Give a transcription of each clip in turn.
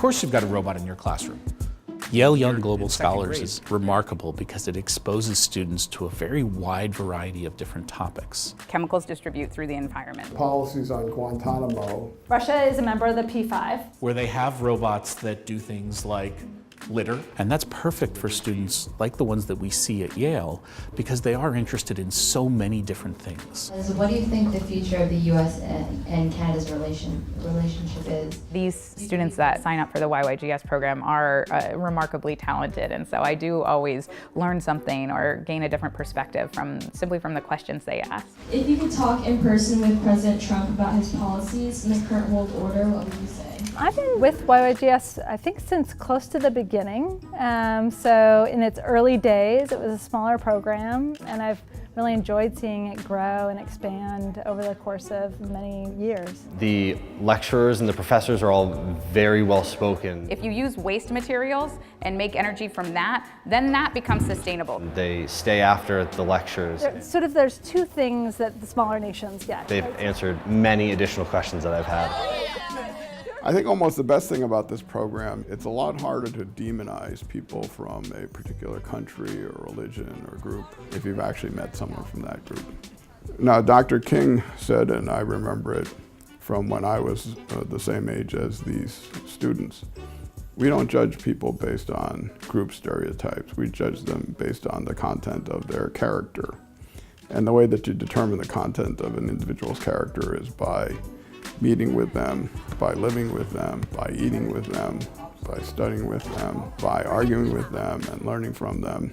course you've got a robot in your classroom. Yale Young Global Scholars is remarkable because it exposes students to a very wide variety of different topics. Chemicals distribute through the environment. Policies on Guantanamo. Russia is a member of the P5. Where they have robots that do things like litter. And that's perfect for students like the ones that we see at Yale because they are interested in so many different things. So what do you think the future of the U.S. and Canada's relationship is? These students that sign up for the YYGS program are remarkably talented, and so I do always learn something or gain a different perspective simply from the questions they ask. If you could talk in person with President Trump about his policies and the current world order, what would you say? I've been with YYGS, I think, since close to the beginning. So in its early days, it was a smaller program, and I've really enjoyed seeing it grow and expand over the course of many years. The lecturers and the professors are all very well spoken. If you use waste materials and make energy from that, then that becomes sustainable. They stay after the lectures. There's two things that the smaller nations get. They've answered many additional questions that I've had. I think almost the best thing about this program, it's a lot harder to demonize people from a particular country or religion or group if you've actually met someone from that group. Now, Dr. King said, and I remember it from when I was the same age as these students, we don't judge people based on group stereotypes. We judge them based on the content of their character. And the way that you determine the content of an individual's character is by meeting with them, by living with them, by eating with them, by studying with them, by arguing with them and learning from them,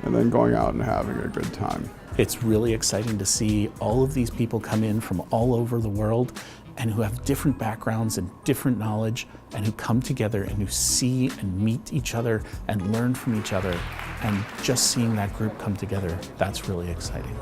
and then going out and having a good time. It's really exciting to see all of these people come in from all over the world and who have different backgrounds and different knowledge and who come together and who see and meet each other and learn from each other. And just seeing that group come together, that's really exciting.